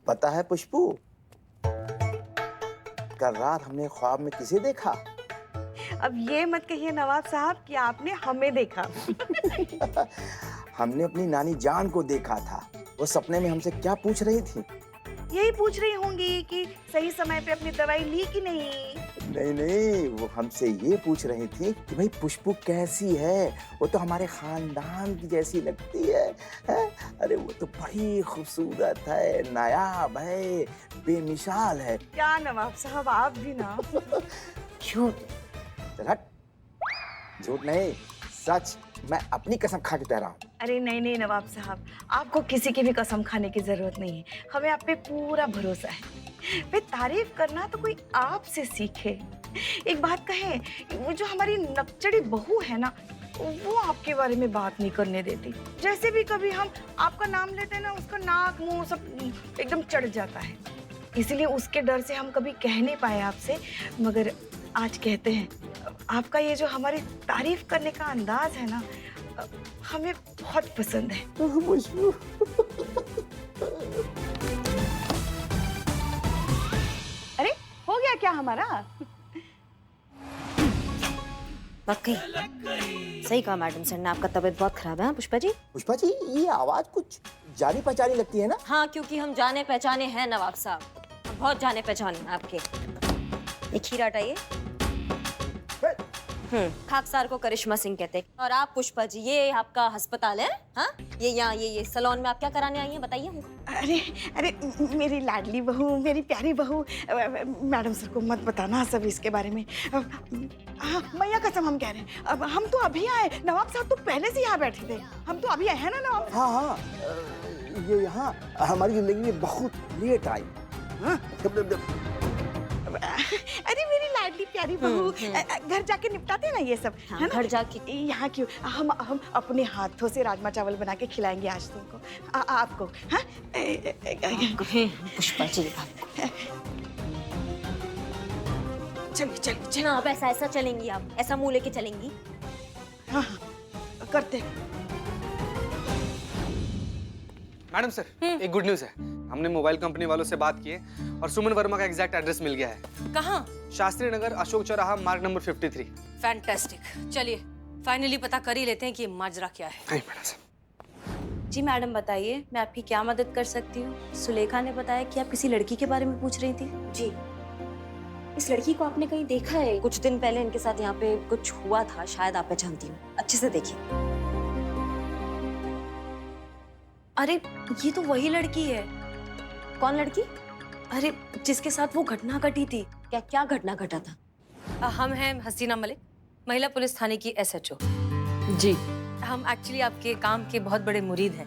पता है पुष्पू, कल रात हमने ख्वाब में किसे देखा? अब ये मत कहिए नवाब साहब कि आपने हमें देखा। हमने अपनी नानी जान को देखा था। वो सपने में हमसे क्या पूछ रही थी? यही पूछ रही होंगी कि सही समय पे अपनी दवाई ली कि नहीं। नहीं नहीं, वो हमसे ये पूछ रही थी कि भाई पुष्पू कैसी है? वो तो हमारे खानदान की जैसी लगती है? अरे वो तो बड़ी खूबसूरत है, नायाब है, बेमिसाल है। क्या नवाब साहब आप भी ना। झूठ। चल हट। झूठ नहीं, सच। मैं अपनी कसम खा के कह रहा हूँ। अरे नहीं नहीं नवाब साहब, आपको किसी की भी कसम खाने की जरूरत नहीं है। हमें आप पे पूरा भरोसा है। वे तारीफ करना तो कोई आपसे सीखे। एक बात कहे, वो जो हमारी नकचड़ी बहू है ना, वो आपके बारे में बात नहीं करने देती। जैसे भी कभी हम आपका नाम लेते हैं ना, उसका नाक मुंह सब एकदम चढ़ जाता है। इसीलिए उसके डर से हम कभी कह नहीं पाए आपसे, मगर आज कहते हैं। आपका ये जो हमारी तारीफ करने का अंदाज है ना, हमें बहुत पसंद है। पुष्पू। अरे हो गया क्या हमारा? वाकई सही कहा मैडम सर ने, आपका तबीयत बहुत खराब है। पुष्पा जी। पुष्पा जी, ये आवाज कुछ जानी पहचानी लगती है ना? हाँ, क्योंकि हम जाने पहचाने हैं नवाब साहब, हम बहुत जाने पहचाने हैं आपके। एक खीर हटाइए। खाकसार को करिश्मा सिंह कहते हैं। और आप पुष्पा जी, ये आपका अस्पताल है? हाँ, ये यहाँ ये सैलून में आप क्या कराने आई हैं, बताइए हमको। अरे अरे मेरी लाडली बहू, मेरी प्यारी बहू, मैडम सर को मत बताना सब इसके बारे में। मैया कसम हम कह रहे हैं, अब हम तो अभी आए। नवाब साहब तो पहले से यहाँ बैठे थे, हम तो अभी आए हैं ना नवाब। हाँ हाँ, ये यहाँ हमारी जिंदगी में बहुत लेट आई। हाँ? अरे मेरी लाडली प्यारी बहू, घर जाके निपटाते ना ये सब, हाँ, है ना? घर जाके यहाँ क्यों, हम अपने हाथों से राजमा चावल बना के खिलाएंगे आज तुमको, आपको। हाँ पुष्पा जी, आपको चलिए चलिए चलिए। हाँ, अब ऐसा चलेंगी आप, ऐसा मुंह लेके चलेंगी। हाँ हाँ करते। मैडम सर, एक गुड न्यूज़ है। हमने मोबाइल कंपनी वालों से बात की है और सुमन वर्मा का एग्जैक्ट एड्रेस मिल गया है। कहाँ? शास्त्री नगर, अशोक चौराहा, मार्ग नंबर 53। फैंटास्टिक। चलिए फाइनली पता कर ही लेते हैं कि ये माजरा क्या है। नहीं मैडम सर। जी मैडम बताइए, मैं आपकी क्या मदद कर सकती हूँ? सुलेखा ने बताया कि आप किसी लड़की के बारे में पूछ रही थी। जी, इस लड़की को आपने कहीं देखा है? कुछ दिन पहले इनके साथ यहाँ पे कुछ हुआ था, शायद आप पहचानती हो। अच्छे से देखिए। अरे ये तो वही लड़की है। कौन लड़की? अरे जिसके साथ वो घटना घटी थी। क्या घटना घटा था? हम हैं हसीना मलिक, महिला पुलिस थाने की SHO। जी। हम एक्चुअली आपके काम के बहुत बड़े मुरीद हैं।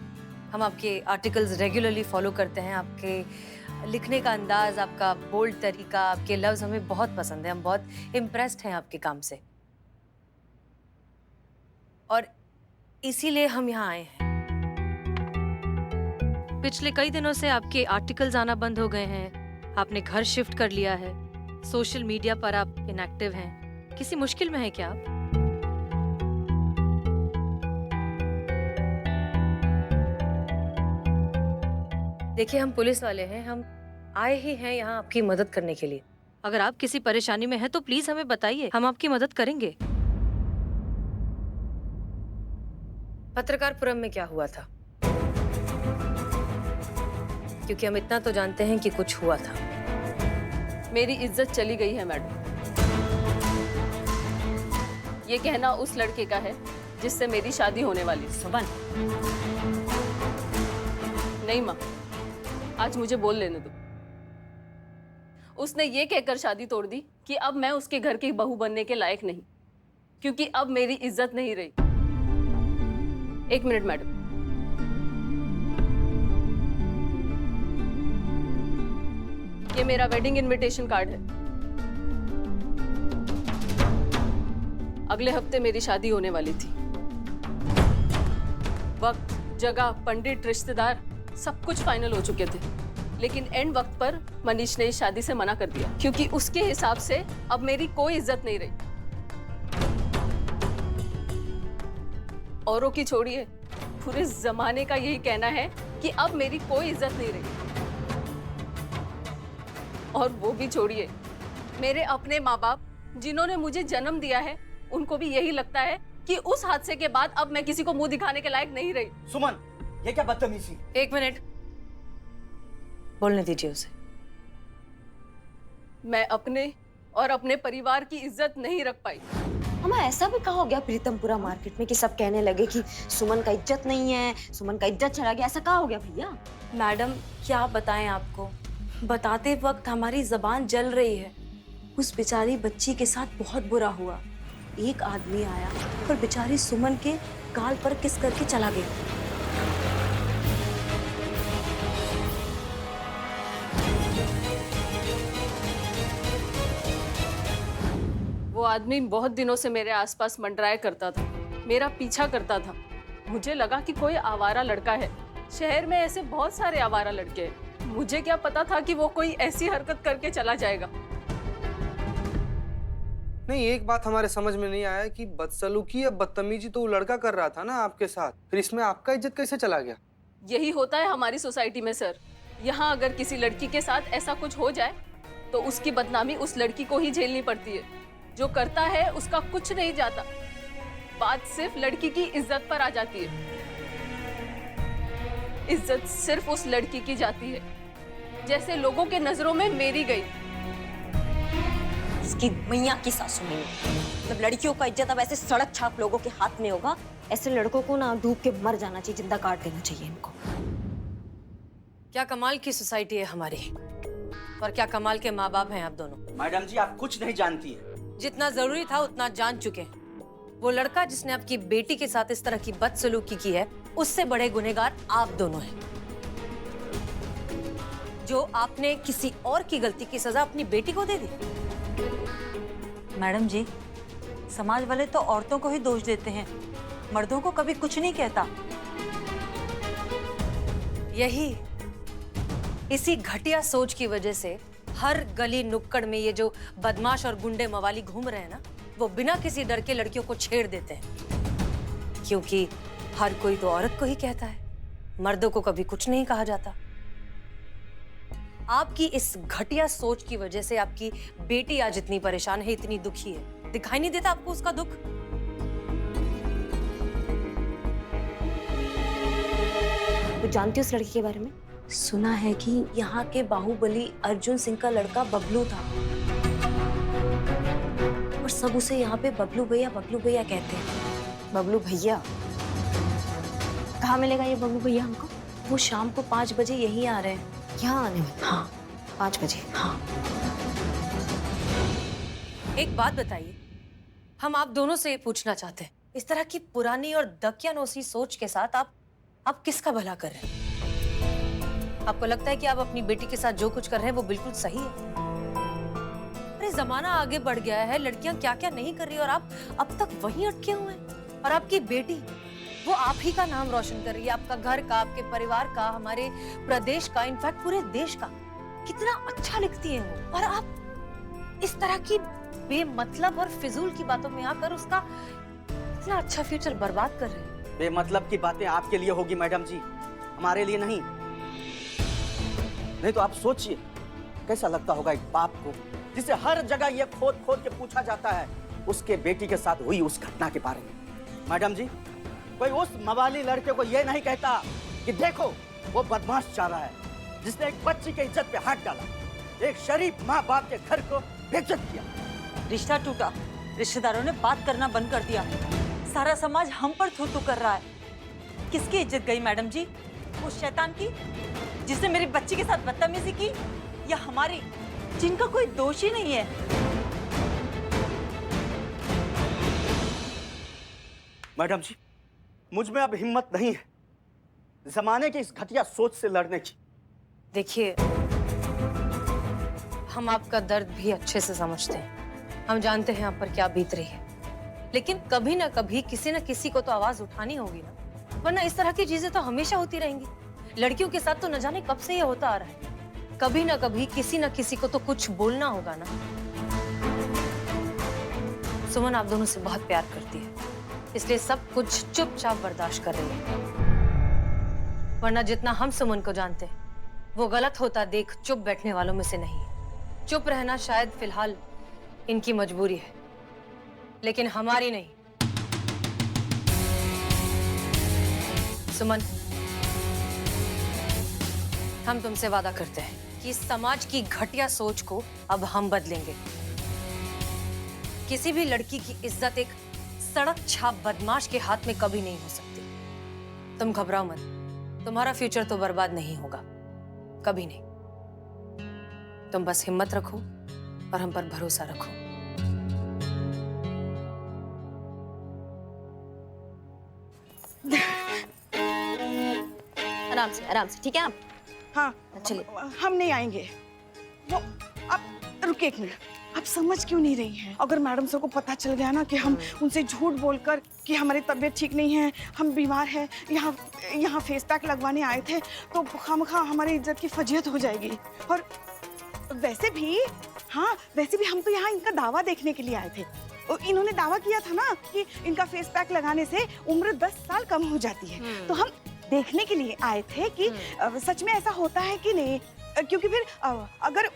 हम आपके आर्टिकल्स रेगुलरली फॉलो करते हैं। आपके लिखने का अंदाज, आपका बोल्ड तरीका, आपके लफ्ज हमें बहुत पसंद है। हम बहुत इम्प्रेस्ड हैं आपके काम से और इसीलिए हम यहाँ आए हैं। पिछले कई दिनों से आपके आर्टिकल्स आना बंद हो गए हैं। आपने घर शिफ्ट कर लिया है। सोशल मीडिया पर आप इनएक्टिव हैं। किसी मुश्किल में है क्या आप? देखिए, हम पुलिस वाले हैं। हम आए ही हैं यहाँ आपकी मदद करने के लिए। अगर आप किसी परेशानी में हैं तो प्लीज हमें बताइए, हम आपकी मदद करेंगे। पत्रकारपुरम में क्या हुआ था? क्योंकि हम इतना तो जानते हैं कि कुछ हुआ था। मेरी इज्जत चली गई है मैडम। ये कहना उस लड़के का है जिससे मेरी शादी होने वाली। सुबन। नहीं माँ, आज मुझे बोल लेने दो। उसने ये कहकर शादी तोड़ दी कि अब मैं उसके घर की बहू बनने के लायक नहीं, क्योंकि अब मेरी इज्जत नहीं रही। एक मिनट मैडम। ये मेरा वेडिंग इनविटेशन कार्ड है। अगले हफ्ते मेरी शादी होने वाली थी। वक्त, जगह, पंडित, रिश्तेदार सब कुछ फाइनल हो चुके थे, लेकिन एंड वक्त पर मनीष ने इस शादी से मना कर दिया, क्योंकि उसके हिसाब से अब मेरी कोई इज्जत नहीं रही। औरों की छोड़िए, पूरे जमाने का यही कहना है कि अब मेरी कोई इज्जत नहीं रही। और वो भी छोड़िए, मेरे अपने माँ बाप जिन्होंने मुझे जन्म दिया है, उनको भी यही लगता है कि उस हादसे के बाद अब मैं किसी को मुंह दिखाने के लायक नहीं रही। सुमन, ये क्या बदतमीजी? एक मिनट, बोलने दीजिए उसे। मैं अपने और अपने परिवार की इज्जत नहीं रख पाई। हमें ऐसा भी कहा हो गया प्रीतमपुरा मार्केट में कि सब कहने लगे कि सुमन का इज्जत नहीं है, सुमन का इज्जत चला गया, ऐसा कहा हो गया भैया। मैडम क्या बताएं आपको, बताते वक्त हमारी जबान जल रही है। उस बेचारी बच्ची के साथ बहुत बुरा हुआ। एक आदमी आया और बेचारी सुमन के गाल पर किस करके चला गया। वो आदमी बहुत दिनों से मेरे आसपास मंडराया करता था, मेरा पीछा करता था। मुझे लगा कि कोई आवारा लड़का है। शहर में ऐसे बहुत सारे आवारा लड़के हैं। मुझे क्या पता था कि वो कोई ऐसी हरकत करके चला जाएगा। नहीं, एक बात हमारे समझ में नहीं आया कि बदसलूकी या बदतमीजी तो वो लड़का कर रहा था ना आपके साथ, फिर इसमें आपका इज्जत कैसे चला गया? यही होता है हमारी सोसाइटी में सर। यहाँ अगर किसी लड़की के साथ ऐसा कुछ हो जाए तो उसकी बदनामी उस लड़की को ही झेलनी पड़ती है। जो करता है उसका कुछ नहीं जाता, बात सिर्फ लड़की की इज्जत पर आ जाती है। इज्जत सिर्फ उस लड़की की जाती है जैसे लोगों के नजरों में मेरी गई। इसकी मैया की सासू में मतलब लड़कियों का इज्जत अब ऐसे सड़क छाप लोगों के हाथ में होगा। ऐसे लड़कों को ना डूब के मर जाना चाहिए, जिंदा काट देना चाहिए इनको। क्या कमाल की सोसाइटी है हमारी, और क्या कमाल के माँ बाप हैं आप दोनों। मैडम जी, आप कुछ नहीं जानती है। जितना जरूरी था उतना जान चुके हैं। वो लड़का जिसने आपकी बेटी के साथ इस तरह की बदसलूकी की है, उससे बड़े गुनहगार आप दोनों हैं। जो आपने किसी और की गलती की सजा अपनी बेटी को दे दी। मैडम जी, समाज वाले तो औरतों को ही दोष देते हैं, मर्दों को कभी कुछ नहीं कहता। इसी घटिया सोच की वजह से हर गली नुक्कड़ में ये जो बदमाश और गुंडे मवाली घूम रहे हैं ना, वो बिना किसी डर के लड़कियों को छेड़ देते हैं। क्योंकि हर कोई तो औरत को ही कहता है, मर्दों को कभी कुछ नहीं कहा जाता। आपकी इस घटिया सोच की वजह से आपकी बेटी आज इतनी परेशान है, इतनी दुखी है। दिखाई नहीं देता आपको उसका दुख? तो जानती हो उस लड़की के बारे में? सुना है कि यहाँ के बाहुबली अर्जुन सिंह का लड़का बबलू था, और सब उसे यहाँ पे बबलू भैया कहते हैं। बबलू भैया? कहाँ मिलेगा ये बबलू भैया हमको? वो शाम को 5 बजे यहीं आ रहे हैं। यहाँ आने में? हाँ, 5 बजे। हाँ। एक बात बताइए, हम आप दोनों से ये पूछना चाहते हैं, इस तरह की पुरानी और दकियानूसी सोच के साथ आप किसका भला कर रहे हैं? आपको लगता है कि आप अपनी बेटी के साथ जो कुछ कर रहे हैं वो बिल्कुल सही है? अरे जमाना आगे बढ़ गया है, लड़कियां क्या क्या नहीं कर रही और आप अब तक वहीं अटके हुए हैं। और आपकी बेटी, वो आप ही का नाम रोशन कर रही है, आपका घर का, आपके परिवार का, हमारे प्रदेश का, इनफैक्ट पूरे देश का। कितना अच्छा लिखती है वो, और आप इस तरह की बेमतलब और फिजूल की बातों में आकर उसका इतना अच्छा फ्यूचर बर्बाद कर रहे हैं। बेमतलब की बातें आपके लिए होगी मैडम जी, हमारे लिए नहीं। नहीं तो आप सोचिए कैसा लगता होगा एक बाप को जिसे हर जगह ये खोद खोद के पूछा जाता है उसके बेटी के साथ हुई उस घटना के बारे में। मैडम जी, कोई उस मवाली लड़के को ये नहीं कहता कि देखो वो बदमाश चाह रहा है जिसने एक बच्ची की इज्जत पे हाथ डाला, एक शरीफ माँ बाप के घर को बेइज्जत किया। रिश्ता टूटा, रिश्तेदारों ने बात करना बंद कर दिया, सारा समाज हम पर थू थू कर रहा है। किसकी इज्जत गई मैडम जी? उस शैतान की जिसने मेरी बच्ची के साथ बदतमीजी की, या हमारी जिनका कोई दोष ही नहीं है? मैडम जी, मुझ में अब हिम्मत नहीं है जमाने की इस घटिया सोच से लड़ने की। देखिए, हम आपका दर्द भी अच्छे से समझते हैं, हम जानते हैं आप पर क्या बीत रही है, लेकिन कभी ना कभी किसी न किसी को तो आवाज उठानी होगी ना, वरना इस तरह की चीजें तो हमेशा होती रहेंगी। लड़कियों के साथ तो न जाने कब से ये होता आ रहा है। कभी ना कभी किसी न किसी को तो कुछ बोलना होगा ना। सुमन आप दोनों से बहुत प्यार करती है, इसलिए सब कुछ चुपचाप बर्दाश्त कर रही है, वरना जितना हम सुमन को जानते हैं वो गलत होता देख चुप बैठने वालों में से नहीं है। चुप रहना शायद फिलहाल इनकी मजबूरी है, लेकिन हमारी नहीं। सुमन, हम तुमसे वादा करते हैं कि समाज की घटिया सोच को अब हम बदलेंगे। किसी भी लड़की की इज्जत एक सड़क छाप बदमाश के हाथ में कभी नहीं हो सकती। तुम घबराओ मत, तुम्हारा फ्यूचर तो बर्बाद नहीं होगा, कभी नहीं। तुम बस हिम्मत रखो और हम पर भरोसा रखो। आराम से, ठीक है आप? हाँ चलिए। हम नहीं आएंगे। वो आप रुकिए एक मिनट, आप समझ क्यों नहीं रही हैं? अगर मैडम सर को पता चल गया ना कि हम उनसे झूठ बोलकर कि हमारी तबीयत ठीक नहीं है, हम बीमार हैं, यहाँ फेस पैक लगवाने आए थे, तो खामखा हमारी इज्जत की फजीहत हो जाएगी। और वैसे भी हम तो यहाँ इनका दावा देखने के लिए आए थे। और इन्होंने दावा किया था ना कि इनका फेस पैक लगाने से उम्र 10 साल कम हो जाती है। तो हम देखने के लिए आए थे कि सच में ऐसा होता है कि नहीं, क्योंकि फिर अगर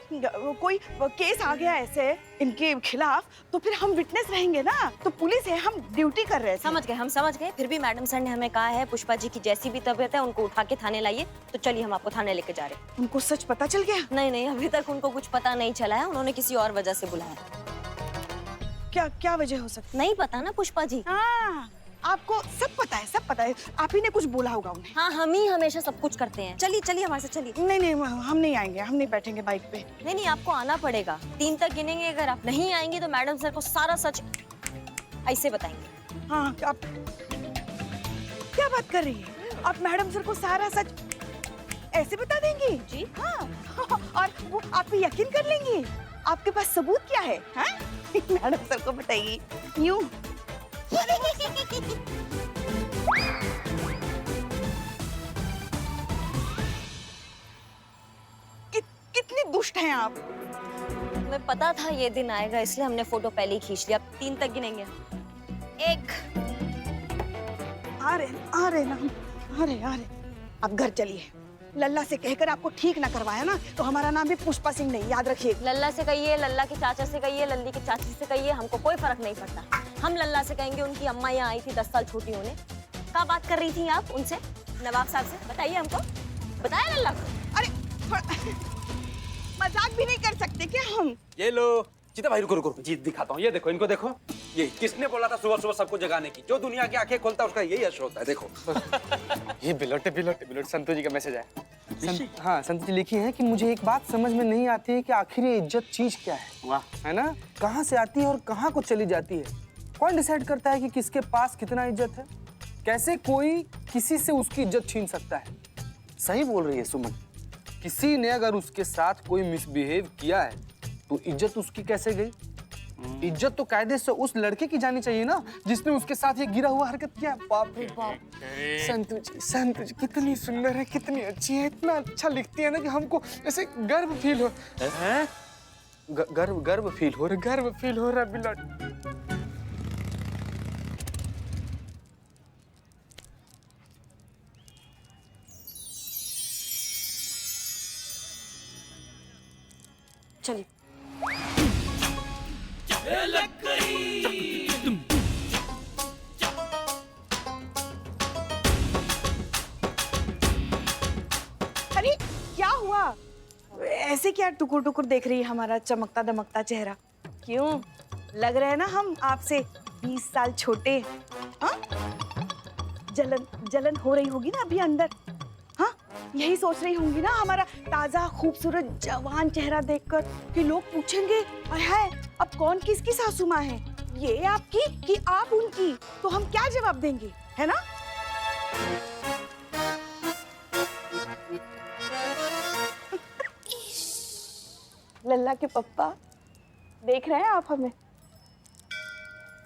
कोई केस आ गया ऐसे इनके खिलाफ तो फिर हम विटनेस रहेंगे ना। तो पुलिस है, हम ड्यूटी कर रहे थे। हम समझ गए। फिर भी मैडम सर ने हमें कहा है पुष्पा जी की जैसी भी तबीयत है उनको उठा के थाने लाइए। तो चलिए हम आपको थाने लेके जा रहे हैं। उनको सच पता चल गया? नहीं, अभी तक उनको कुछ पता नहीं चला है। उन्होंने किसी और वजह से बुलाया। क्या वजह हो सकती? नहीं पता ना पुष्पा जी। हाँ, आपको सब पता है। आप ही ने कुछ बोला होगा उन्हें। हाँ, हम ही हमेशा सब कुछ करते हैं। चलिए हमारे साथ चलिए। नहीं, हम नहीं आएंगे, हम नहीं बैठेंगे बाइक पे। नहीं, आपको आना पड़ेगा। 3 तक गिनेंगे, अगर आप नहीं आएंगे तो मैडम सर को सारा सच ऐसे बताएंगे। हाँ, आप क्या बात कर रही है? आप मैडम सर को सारा सच ऐसे बता देंगी? जी हाँ। और वो आप पे यकीन कर लेंगी? आपके पास सबूत क्या है? हाँ? मैडम सर को बताइए। यूं कितनी दुष्ट हैं आप। हमें पता था ये दिन आएगा, इसलिए हमने फोटो पहले ही खींच लिया। अब 3 तक गिनेंगे। 1। आ रहे। अब घर चलिए। लल्ला से कहकर आपको ठीक ना करवाया ना तो हमारा नाम भी पुष्पा सिंह नहीं, याद रखिए। लल्ला से कहिए, लल्ला के चाचा से कहिए, लल्ली के चाची से कहिए, हमको कोई फर्क नहीं पड़ता। हम लल्ला से कहेंगे। उनकी अम्मा यहाँ आई थी 10 साल छोटी होने। क्या बात कर रही थी आप उनसे, नवाब साहब से? बताइए हमको, बताया लल्ला को। अरे मजाक भी नहीं कर सकते क्या हम? ये लो चीता भाई, रुको जीत दिखाता हूँ। ये देखो, इनको देखो। ये किसने बोला था सुबह सुबह सबको जगाने की? जो दुनिया की आंखें खोलता है उसका यही यश होता है। देखो ये बिलोटे संतोष जी का मैसेज है। हाँ, संतोष जी लिखी है कि मुझे एक बात समझ में नहीं आती है कि आखिर ये इज्जत चीज क्या है। वाह, है ना? कहाँ से आती है और कहाँ को चली जाती है? कौन डिसाइड करता है कि किसके पास कितना इज्जत है? कैसे कोई किसी से उसकी इज्जत छीन सकता है? सही बोल रही है सुमन। किसी ने अगर उसके साथ कोई मिसबिहेव किया है तो इज्जत उसकी कैसे गई? इज्जत तो कायदे से उस लड़के की जानी चाहिए ना जिसने उसके साथ ये गिरा हुआ हरकत किया। बाप रे बाप, संतु जी कितनी सुंदर है, कितनी अच्छी है, इतना अच्छा लिखती है ना कि हमको ऐसे गर्व फील हो। गर्व फील हो रहा बिलट। चलिए। अरे क्या हुआ? ऐसे क्या टुकुर देख रही है हमारा चमकता दमकता चेहरा? क्यों, लग रहा है ना हम आपसे 20 साल छोटे? हाँ, जलन हो रही होगी ना अभी अंदर। हाँ, यही सोच रही होंगी ना हमारा ताजा खूबसूरत जवान चेहरा देखकर कि लोग पूछेंगे है अब कौन किसकी सासू माँ है, ये आपकी कि आप उनकी? तो हम क्या जवाब देंगे, है ना? लल्ला के पप्पा देख रहे हैं आप हमें?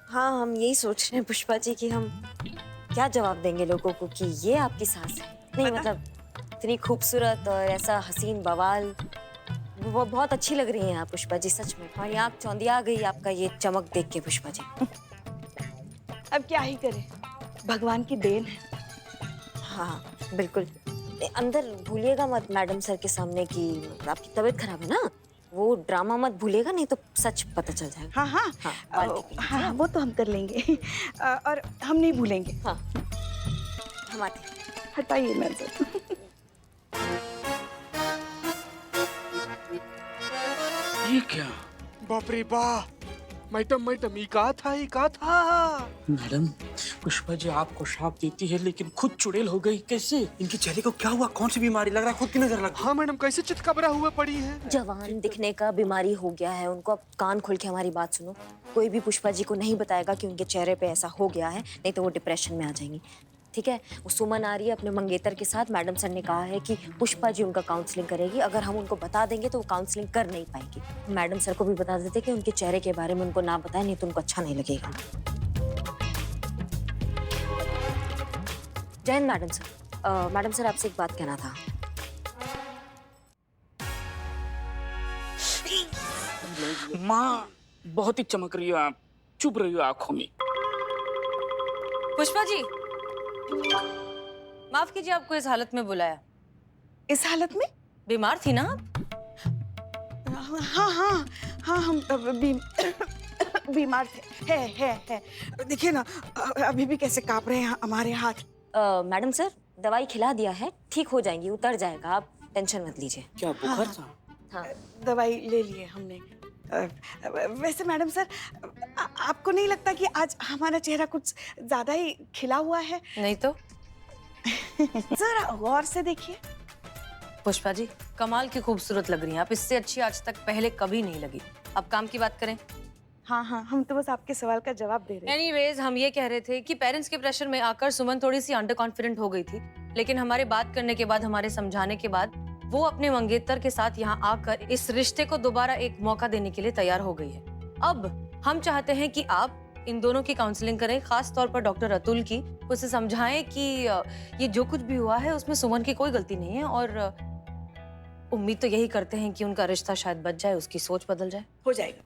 हाँ, हम यही सोच रहे हैं पुष्पा जी कि हम क्या जवाब देंगे लोगों को कि ये आपकी सास है। नहीं मतलब इतनी खूबसूरत और ऐसा हसीन बवाल, वो बहुत अच्छी लग रही हैं आप पुष्पा जी, सच में। हमारी आँख चौंधिया गई आपका ये चमक देख के पुष्पा जी। अब क्या ही करें, भगवान की देन है। हाँ बिल्कुल। अंदर भूलिएगा मत मैडम सर के सामने कि आपकी तबीयत खराब है ना। वो ड्रामा मत भूलेगा, नहीं तो सच पता चल जाएगा। हाँ हाँ हाँ, बाल्टी पीना। हाँ वो तो हम कर लेंगे। और हम नहीं भूलेंगे। हाँ, हम आते हैं। हटाइए नजर। ये क्या? बाप रे बाप! मैडम ये कहा था? मैडम, पुष्पा जी आपको श्राप देती है लेकिन खुद चुड़ैल हो गई। कैसे? इनके चेहरे को क्या हुआ? कौन सी बीमारी? लग रहा है खुद की नजर लग गई। हाँ मैडम, कैसे चितकबरा हुआ पड़ी है? जवान दिखने का बीमारी हो गया है उनको। अब कान खोल के हमारी बात सुनो। कोई भी पुष्पा जी को नहीं बताएगा कि उनके चेहरे पे ऐसा हो गया है, नहीं तो वो डिप्रेशन में आ जाएंगी। ठीक है? वो सुमन आ रही है अपने मंगेतर के साथ। मैडम सर ने कहा है कि पुष्पा जी उनका काउंसलिंग करेगी। अगर हम उनको बता देंगे तो वो काउंसलिंग कर नहीं पाएगी। मैडम सर को भी बता देते कि उनके चेहरे के बारे में उनको ना बताएं, नहीं तो उनको अच्छा नहीं लगेगा। जय Hind madam sir. Madam sir, आपसे एक बात कहना था। माँ बहुत ही चमक रही हो आप, चुप रही हो आंखों में। पुष्पा जी, माफ कीजिए आपको इस हालत में बुलाया। इस हालत में? बीमार थी ना आप? हाँ हाँ हाँ, हम बीमार थे। है। देखिए ना, अभी भी कैसे कांप रहे हैं हमारे हाथ। मैडम सर, दवाई खिला दिया है, ठीक हो जाएंगी, उतर जाएगा, आप टेंशन मत लीजिए। क्या बुखार था? हाँ, दवाई ले लिए हमने। वैसे मैडम सर, आपको नहीं लगता कि आज हमारा चेहरा कुछ ज्यादा ही खिला हुआ है? नहीं तो। जरा गौर से देखिए। पुष्पा जी, कमाल की खूबसूरत लग रही हैं आप। इससे अच्छी आज तक पहले कभी नहीं लगी। अब काम की बात करें। हाँ, हम तो बस आपके सवाल का जवाब दे रहे हैं। एनीवेज, हम ये कह रहे थे कि पेरेंट्स के प्रेशर में आकर सुमन थोड़ी सी अंडर कॉन्फिडेंट हो गई थी, लेकिन हमारे बात करने के बाद, हमारे समझाने के बाद वो अपने मंगेतर के साथ यहाँ आकर इस रिश्ते को दोबारा एक मौका देने के लिए तैयार हो गई है। अब हम चाहते हैं कि आप इन दोनों की काउंसलिंग करें, खास तौर पर डॉक्टर अतुल की। उसे समझाएं कि ये जो कुछ भी हुआ है उसमें सुमन की कोई गलती नहीं है, और उम्मीद तो यही करते हैं कि उनका रिश्ता शायद बच जाए, उसकी सोच बदल जाए। हो जाएगा।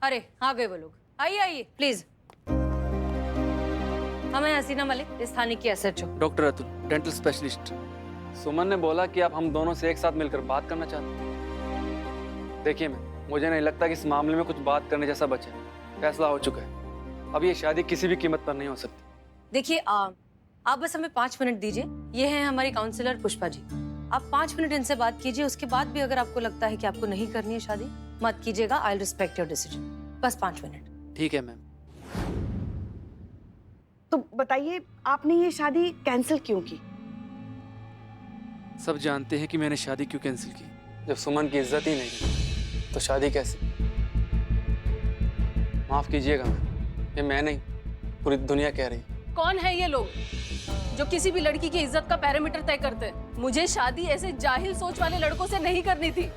अरे आ गए वो लोग। आइए प्लीज। हमें हसीना मलिक, स्थानीय की SHO। Doctor Atul, dental specialist. Suman ने बोला कि आप हम दोनों से एक साथ मिलकर बात करना चाहते हैं। देखिए मुझे नहीं लगता कि इस मामले में कुछ बात करने जैसा बचा है। फैसला हो चुका है। अब ये शादी किसी भी कीमत पर नहीं हो सकती। देखिए, आप बस हमें 5 मिनट दीजिए। ये हैं हमारी काउंसलर पुष्पा जी। आप 5 मिनट इनसे बात कीजिए। उसके बाद भी अगर आपको लगता है कि आपको नहीं करनी है शादी, मत कीजिएगा। I will respect your decision. बस 5 मिनट। ठीक है मैम। तो बताइए, आपने ये शादी कैंसिल क्यों की? सब जानते हैं कि मैंने शादी क्यों कैंसिल की। जब सुमन की इज्जत ही नहीं तो शादी कैसे? माफ कीजिएगा मैम, ये मैं नहीं, पूरी दुनिया कह रही। कौन है ये लोग जो किसी भी लड़की की इज्जत का पैरामीटर तय करते हैं? मुझे शादी ऐसे जाहिल सोच वाले लड़कों से नहीं करनी थी।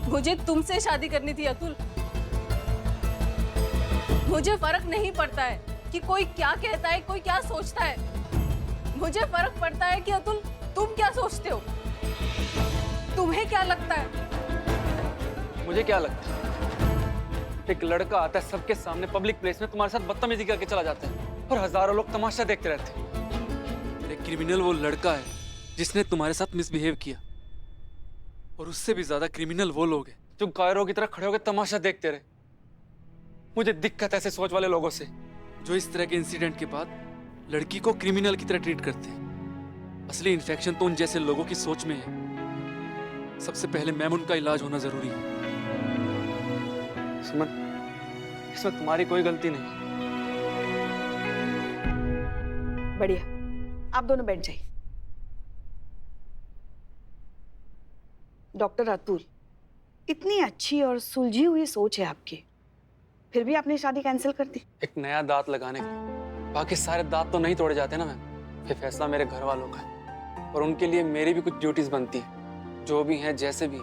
मुझे तुमसे शादी करनी थी अतुल। मुझे फर्क नहीं पड़ता है कि कोई क्या कहता है, कोई क्या सोचता है। मुझे फर्क पड़ता है कि अतुल, तुम क्या सोचते हो, तुम्हें क्या लगता है? मुझे क्या लगता है? एक लड़का आता है सबके सामने पब्लिक प्लेस में, तुम्हारे साथ बदतमीजी करके चला जाता है और हजारों लोग तमाशा देखते रहते हैं। एक क्रिमिनल वो लड़का है जिसने तुम्हारे साथ मिसबिहेव किया, और उससे भी ज्यादा क्रिमिनल वो लोग हैं जो कायरों की तरह खड़े होकर तमाशा देखते रहे। मुझे दिक्कत है ऐसे सोच वाले लोगों से, जो इस तरह के इंसिडेंट के बाद लड़की को क्रिमिनल की तरह ट्रीट करते हैं। असली इन्फेक्शन तो उन जैसे लोगों की सोच में है। सबसे पहले मैम, उनका इलाज होना जरूरी है। सुमन, इसमें तुम्हारी कोई गलती नहीं। बढ़िया, आप दोनों बैठ जाइए। डॉक्टर अतुल, इतनी अच्छी और सुलझी हुई सोच है आपकी, फिर भी आपने शादी कैंसिल कर दी। एक नया दांत लगाने के लिए बाकी सारे दांत तो नहीं तोड़े जाते ना मैम। ये फैसला मेरे घर वालों का है और उनके लिए मेरी भी कुछ ड्यूटीज बनती है। जो भी हैं, जैसे भी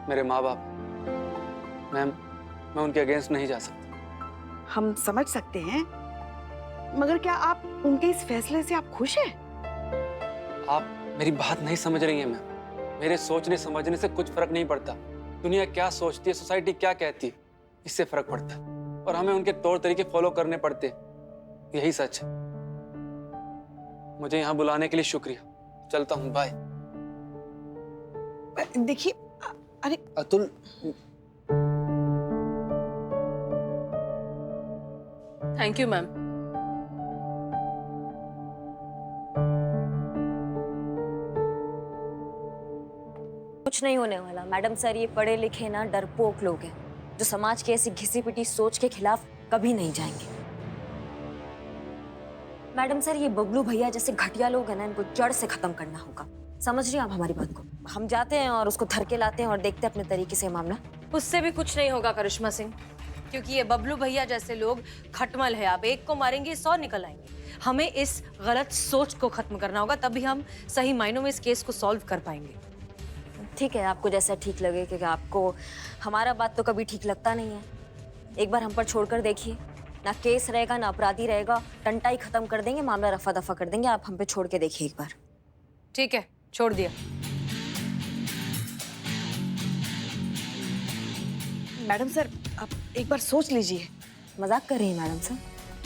मेरे माँ बाप। मैम, मैं उनके अगेंस्ट नहीं जा सकता। हम समझ सकते हैं, मगर क्या आप उनके इस फैसले से आप खुश हैं? आप मेरी बात नहीं समझ रही हैं मैम। मेरे सोचने समझने से कुछ फर्क नहीं पड़ता। दुनिया क्या सोचती है, सोसाइटी क्या कहती है, इससे फर्क पड़ता है, और हमें उनके तौर तरीके फॉलो करने पड़ते हैं। यही सच है। मुझे यहाँ बुलाने के लिए शुक्रिया। चलता हूँ, बाय। देखिए अरे अतुल, थैंक यू मैम। कुछ नहीं होने वाला मैडम सर, ये पढ़े लिखे ना डरपोक लोग हैं जो समाज की ऐसी घिसी पिटी सोच के खिलाफ कभी नहीं जाएंगे। मैडम सर, ये बबलू भैया जैसे घटिया लोग हैं ना, इनको जड़ से खत्म करना होगा। समझ रही हैं आप हमारी बात को? हम जाते हैं और उसको धर के लाते हैं और देखते हैं अपने तरीके से मामला। उससे भी कुछ नहीं होगा करिश्मा सिंह, क्योंकि ये बबलू भैया जैसे लोग खटमल है। आप एक को मारेंगे 100 निकल आएंगे। हमें इस गलत सोच को खत्म करना होगा, तभी हम सही मायनों में इस केस को सॉल्व कर पाएंगे। ठीक है, आपको जैसा ठीक लगे, क्योंकि आपको हमारा बात तो कभी ठीक लगता नहीं है। एक बार हम पर छोड़कर देखिए, ना केस रहेगा ना अपराधी रहेगा, टंटा ही खत्म कर देंगे, मामला रफा दफा कर देंगे। आप हम पे छोड़ के देखिए एक बार। ठीक है, छोड़ दिया। मैडम सर, आप एक बार सोच लीजिए। मजाक कर रही हैं मैडम सर?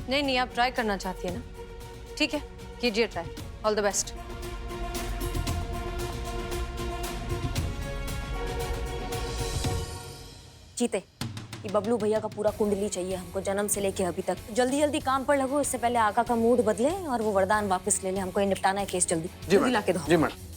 नहीं नहीं, आप ट्राई करना चाहती है ना? ठीक है, कीजिए ट्राई। All the best. जीते, ये बबलू भैया का पूरा कुंडली चाहिए हमको, जन्म से लेके अभी तक। जल्दी जल्दी काम पर लगो, इससे पहले आका का मूड बदले और वो वरदान वापस ले ले। हमको ये निपटाना है केस, जल्दी जी जल्दी ला के दो। जी मैडम।